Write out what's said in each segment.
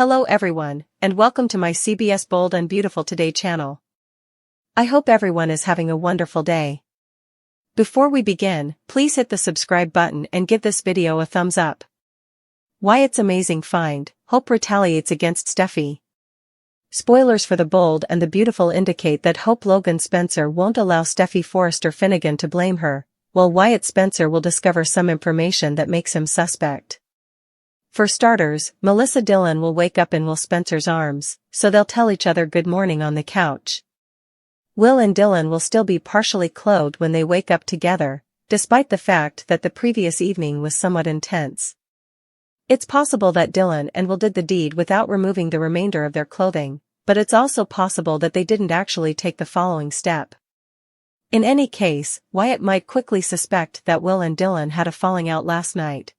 Hello everyone, and welcome to my CBS Bold and Beautiful Today channel. I hope everyone is having a wonderful day. Before we begin, please hit the subscribe button and give this video a thumbs up. Wyatt's amazing find, Hope retaliates against Steffy. Spoilers for the Bold and the Beautiful indicate that Hope Logan Spencer won't allow Steffy Forrester Finnegan to blame her, while Wyatt Spencer will discover some information that makes him suspect. For starters, Melissa Dillon will wake up in Will Spencer's arms, so they'll tell each other good morning on the couch. Will and Dylan will still be partially clothed when they wake up together, despite the fact that the previous evening was somewhat intense. It's possible that Dylan and Will did the deed without removing the remainder of their clothing, but it's also possible that they didn't actually take the following step. In any case, Wyatt might quickly suspect that Will and Dylan had a falling out last night.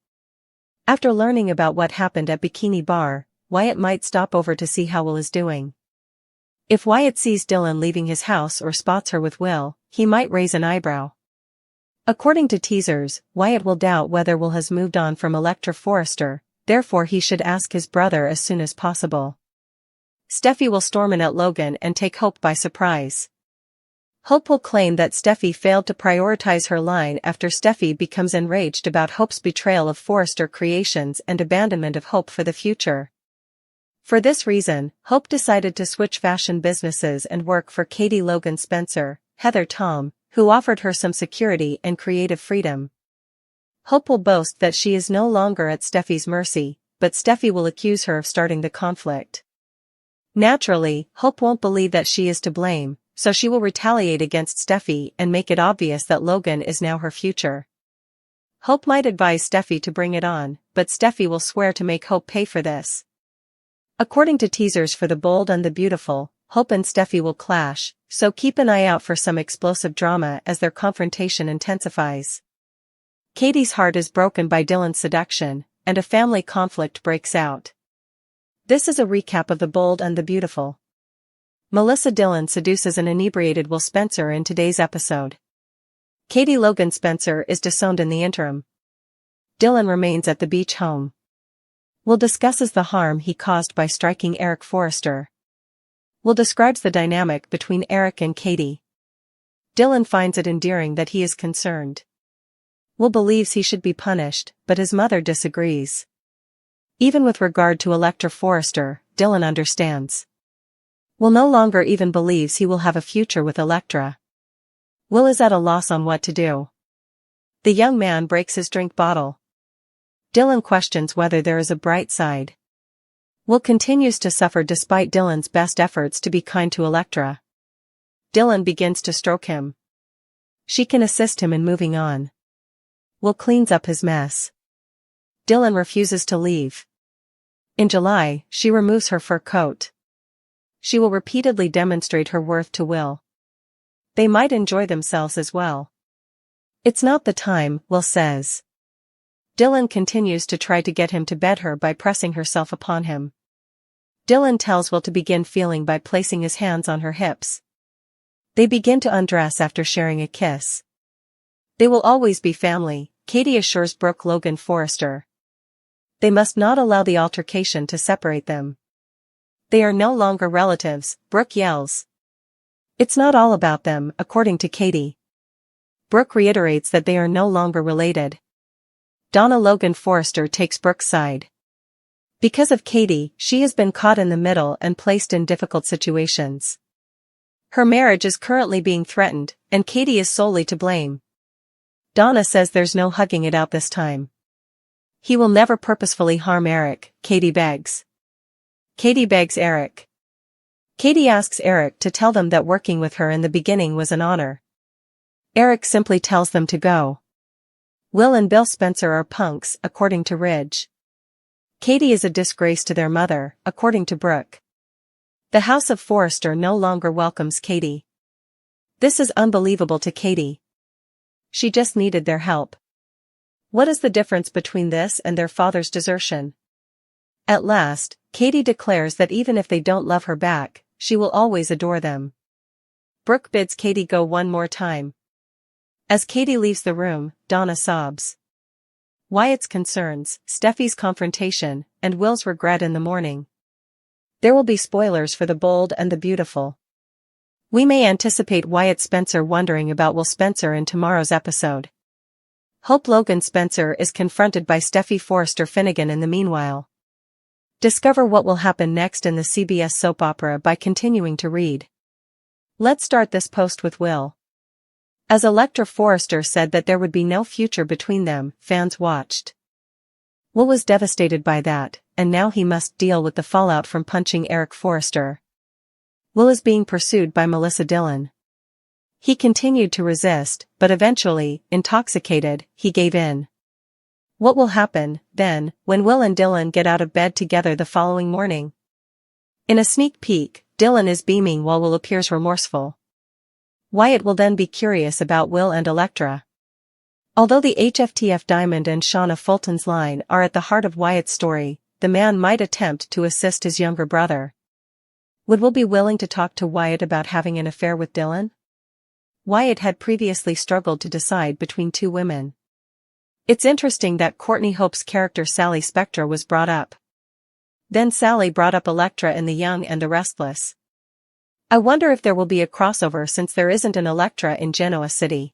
After learning about what happened at Bikini Bar, Wyatt might stop over to see how Will is doing. If Wyatt sees Dylan leaving his house or spots her with Will, he might raise an eyebrow. According to teasers, Wyatt will doubt whether Will has moved on from Electra Forrester, therefore he should ask his brother as soon as possible. Steffy will storm in at Logan and take Hope by surprise. Hope will claim that Steffy failed to prioritize her line after Steffy becomes enraged about Hope's betrayal of Forrester Creations and abandonment of Hope for the future. For this reason, Hope decided to switch fashion businesses and work for Katie Logan Spencer, Heather Tom, who offered her some security and creative freedom. Hope will boast that she is no longer at Steffy's mercy, but Steffy will accuse her of starting the conflict. Naturally, Hope won't believe that she is to blame, so she will retaliate against Steffy and make it obvious that Logan is now her future. Hope might advise Steffy to bring it on, but Steffy will swear to make Hope pay for this. According to teasers for The Bold and the Beautiful, Hope and Steffy will clash, so keep an eye out for some explosive drama as their confrontation intensifies. Katie's heart is broken by Dylan's seduction, and a family conflict breaks out. This is a recap of The Bold and the Beautiful. Melissa Dillon seduces an inebriated Will Spencer in today's episode. Katie Logan Spencer is disowned in the interim. Dylan remains at the beach home. Will discusses the harm he caused by striking Eric Forrester. Will describes the dynamic between Eric and Katie. Dylan finds it endearing that he is concerned. Will believes he should be punished, but his mother disagrees. Even with regard to Electra Forrester, Dylan understands. Will no longer even believes he will have a future with Electra. Will is at a loss on what to do. The young man breaks his drink bottle. Dylan questions whether there is a bright side. Will continues to suffer despite Dylan's best efforts to be kind to Electra. Dylan begins to stroke him. She can assist him in moving on. Will cleans up his mess. Dylan refuses to leave. In July, she removes her fur coat. She will repeatedly demonstrate her worth to Will. They might enjoy themselves as well. It's not the time, Will says. Dylan continues to try to get him to bed her by pressing herself upon him. Dylan tells Will to begin feeling by placing his hands on her hips. They begin to undress after sharing a kiss. They will always be family, Katie assures Brooke Logan Forrester. They must not allow the altercation to separate them. They are no longer relatives, Brooke yells. It's not all about them, according to Katie. Brooke reiterates that they are no longer related. Donna Logan Forrester takes Brooke's side. Because of Katie, she has been caught in the middle and placed in difficult situations. Her marriage is currently being threatened, and Katie is solely to blame. Donna says there's no hugging it out this time. He will never purposefully harm Eric, Katie begs. Katie begs Eric. Katie asks Eric to tell them that working with her in the beginning was an honor. Eric simply tells them to go. Will and Bill Spencer are punks, according to Ridge. Katie is a disgrace to their mother, according to Brooke. The House of Forrester no longer welcomes Katie. This is unbelievable to Katie. She just needed their help. What is the difference between this and their father's desertion? At last, Katie declares that even if they don't love her back, she will always adore them. Brooke bids Katie go one more time. As Katie leaves the room, Donna sobs. Wyatt's concerns, Steffy's confrontation, and Will's regret in the morning. There will be spoilers for The Bold and the Beautiful. We may anticipate Wyatt Spencer wondering about Will Spencer in tomorrow's episode. Hope Logan Spencer is confronted by Steffy Forrester Finnegan in the meanwhile. Discover what will happen next in the CBS soap opera by continuing to read. Let's start this post with Will. As Electra Forrester said that there would be no future between them, fans watched. Will was devastated by that, and now he must deal with the fallout from punching Eric Forrester. Will is being pursued by Melissa Dillon. He continued to resist, but eventually, intoxicated, he gave in. What will happen, then, when Will and Dillon get out of bed together the following morning? In a sneak peek, Dillon is beaming while Will appears remorseful. Wyatt will then be curious about Will and Electra. Although the HFTF Diamond and Shauna Fulton's line are at the heart of Wyatt's story, the man might attempt to assist his younger brother. Would Will be willing to talk to Wyatt about having an affair with Dillon? Wyatt had previously struggled to decide between two women. It's interesting that Courtney Hope's character Sally Spectra was brought up. Then Sally brought up Electra in The Young and the Restless. I wonder if there will be a crossover since there isn't an Electra in Genoa City.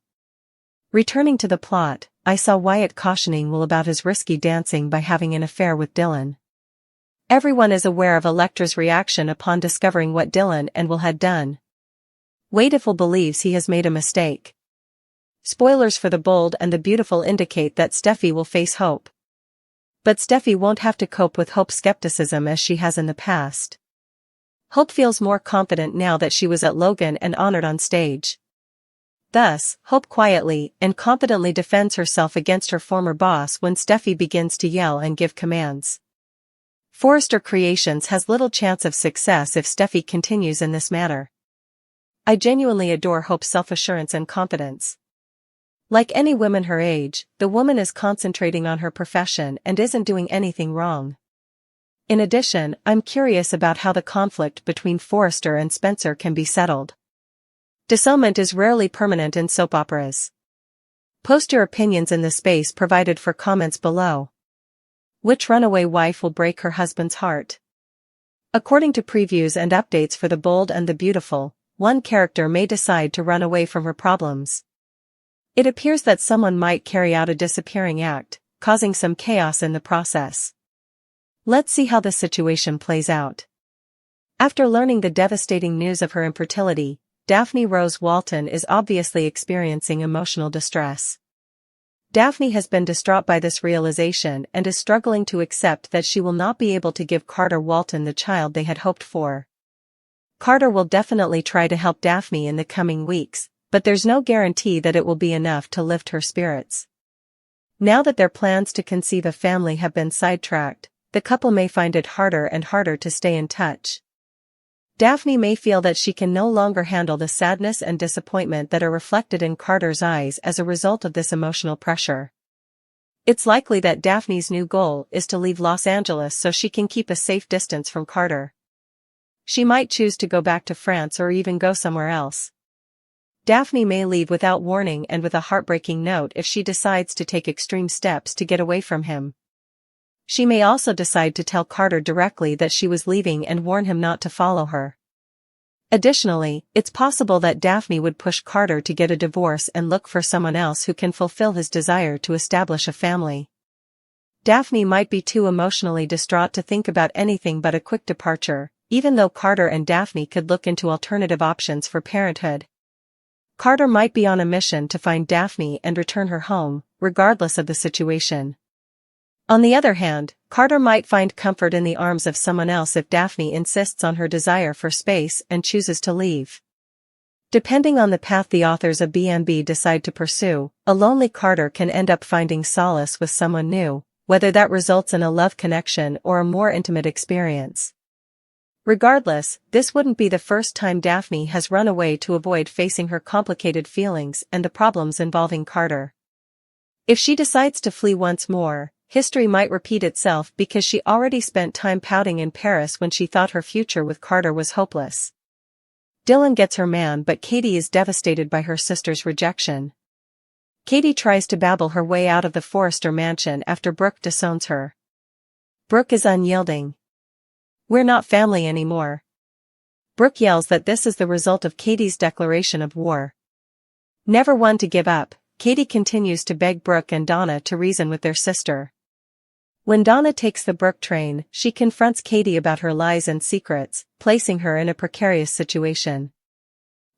Returning to the plot, I saw Wyatt cautioning Will about his risky dancing by having an affair with Dillon. Everyone is aware of Electra's reaction upon discovering what Dillon and Will had done. Wait if Will believes he has made a mistake. Spoilers for The Bold and the Beautiful indicate that Steffy will face Hope. But Steffy won't have to cope with Hope's skepticism as she has in the past. Hope feels more confident now that she was at Logan and honored on stage. Thus, Hope quietly and confidently defends herself against her former boss when Steffy begins to yell and give commands. Forrester Creations has little chance of success if Steffy continues in this manner. I genuinely adore Hope's self-assurance and confidence. Like any woman her age, the woman is concentrating on her profession and isn't doing anything wrong. In addition, I'm curious about how the conflict between Forrester and Spencer can be settled. Dissolution is rarely permanent in soap operas. Post your opinions in the space provided for comments below. Which runaway wife will break her husband's heart? According to previews and updates for The Bold and the Beautiful, one character may decide to run away from her problems. It appears that someone might carry out a disappearing act, causing some chaos in the process. Let's see how this situation plays out. After learning the devastating news of her infertility, Daphne Rose Walton is obviously experiencing emotional distress. Daphne has been distraught by this realization and is struggling to accept that she will not be able to give Carter Walton the child they had hoped for. Carter will definitely try to help Daphne in the coming weeks, but there's no guarantee that it will be enough to lift her spirits. Now that their plans to conceive a family have been sidetracked, the couple may find it harder and harder to stay in touch. Daphne may feel that she can no longer handle the sadness and disappointment that are reflected in Carter's eyes as a result of this emotional pressure. It's likely that Daphne's new goal is to leave Los Angeles so she can keep a safe distance from Carter. She might choose to go back to France or even go somewhere else. Daphne may leave without warning and with a heartbreaking note if she decides to take extreme steps to get away from him. She may also decide to tell Carter directly that she was leaving and warn him not to follow her. Additionally, it's possible that Daphne would push Carter to get a divorce and look for someone else who can fulfill his desire to establish a family. Daphne might be too emotionally distraught to think about anything but a quick departure, even though Carter and Daphne could look into alternative options for parenthood. Carter might be on a mission to find Daphne and return her home, regardless of the situation. On the other hand, Carter might find comfort in the arms of someone else if Daphne insists on her desire for space and chooses to leave. Depending on the path the authors of BMB decide to pursue, a lonely Carter can end up finding solace with someone new, whether that results in a love connection or a more intimate experience. Regardless, this wouldn't be the first time Daphne has run away to avoid facing her complicated feelings and the problems involving Carter. If she decides to flee once more, history might repeat itself because she already spent time pouting in Paris when she thought her future with Carter was hopeless. Dillon gets her man, but Katie is devastated by her sister's rejection. Katie tries to babble her way out of the Forrester mansion after Brooke disowns her. Brooke is unyielding. We're not family anymore. Brooke yells that this is the result of Katie's declaration of war. Never one to give up, Katie continues to beg Brooke and Donna to reason with their sister. When Donna takes the Brooke train, she confronts Katie about her lies and secrets, placing her in a precarious situation.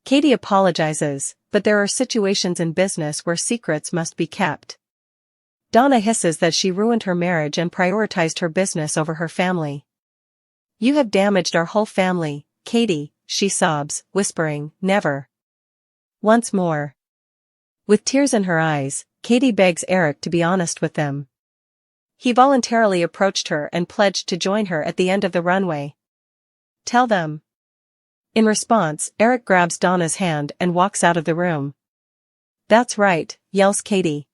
Katie apologizes, but there are situations in business where secrets must be kept. Donna hisses that she ruined her marriage and prioritized her business over her family. You have damaged our whole family, Katie, she sobs, whispering, never. Once more. With tears in her eyes, Katie begs Eric to be honest with them. He voluntarily approached her and pledged to join her at the end of the runway. Tell them. In response, Eric grabs Donna's hand and walks out of the room. That's right, yells Katie.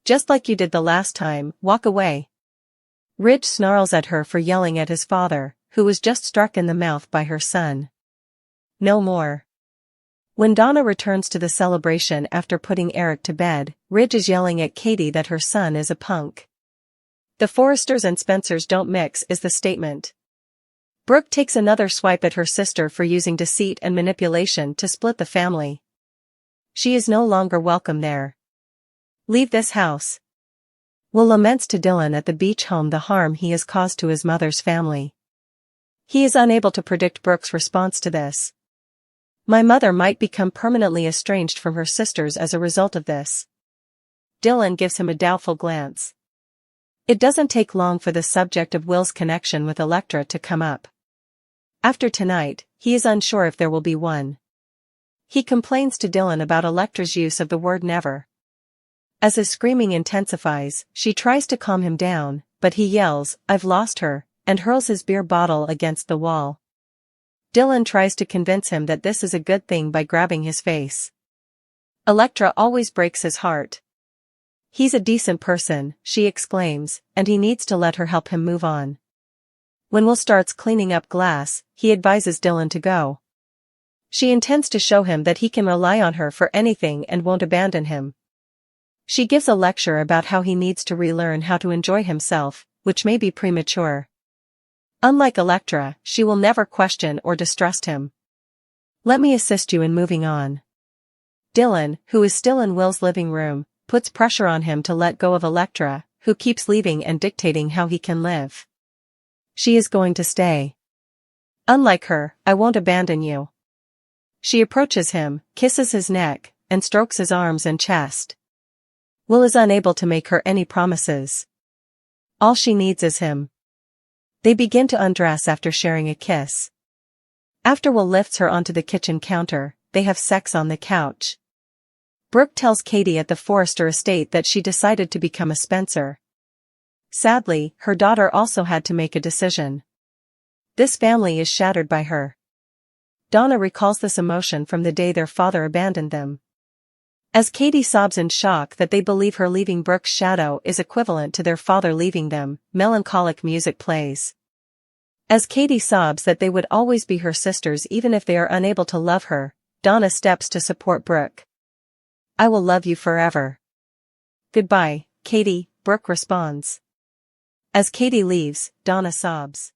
Just like you did the last time, walk away. Ridge snarls at her for yelling at his father, who was just struck in the mouth by her son. No more. When Donna returns to the celebration after putting Eric to bed, Ridge is yelling at Katie that her son is a punk. The Forresters and Spencers don't mix is the statement. Brooke takes another swipe at her sister for using deceit and manipulation to split the family. She is no longer welcome there. Leave this house. Will laments to Dylan at the beach home the harm he has caused to his mother's family. He is unable to predict Brooke's response to this. My mother might become permanently estranged from her sisters as a result of this. Dylan gives him a doubtful glance. It doesn't take long for the subject of Will's connection with Elektra to come up. After tonight, he is unsure if there will be one. He complains to Dylan about Elektra's use of the word never. As his screaming intensifies, she tries to calm him down, but he yells, I've lost her, and hurls his beer bottle against the wall. Dylan tries to convince him that this is a good thing by grabbing his face. Elektra always breaks his heart. He's a decent person, she exclaims, and he needs to let her help him move on. When Will starts cleaning up glass, he advises Dylan to go. She intends to show him that he can rely on her for anything and won't abandon him. She gives a lecture about how he needs to relearn how to enjoy himself, which may be premature. Unlike Elektra, she will never question or distrust him. Let me assist you in moving on. Dylan, who is still in Will's living room, puts pressure on him to let go of Elektra, who keeps leaving and dictating how he can live. She is going to stay. Unlike her, I won't abandon you. She approaches him, kisses his neck, and strokes his arms and chest. Will is unable to make her any promises. All she needs is him. They begin to undress after sharing a kiss. After Will lifts her onto the kitchen counter, they have sex on the couch. Brooke tells Katie at the Forrester estate that she decided to become a Spencer. Sadly, her daughter also had to make a decision. This family is shattered by her. Donna recalls this emotion from the day their father abandoned them. As Katie sobs in shock that they believe her leaving Brooke's shadow is equivalent to their father leaving them, melancholic music plays. As Katie sobs that they would always be her sisters even if they are unable to love her, Donna steps to support Brooke. I will love you forever. Goodbye, Katie, Brooke responds. As Katie leaves, Donna sobs.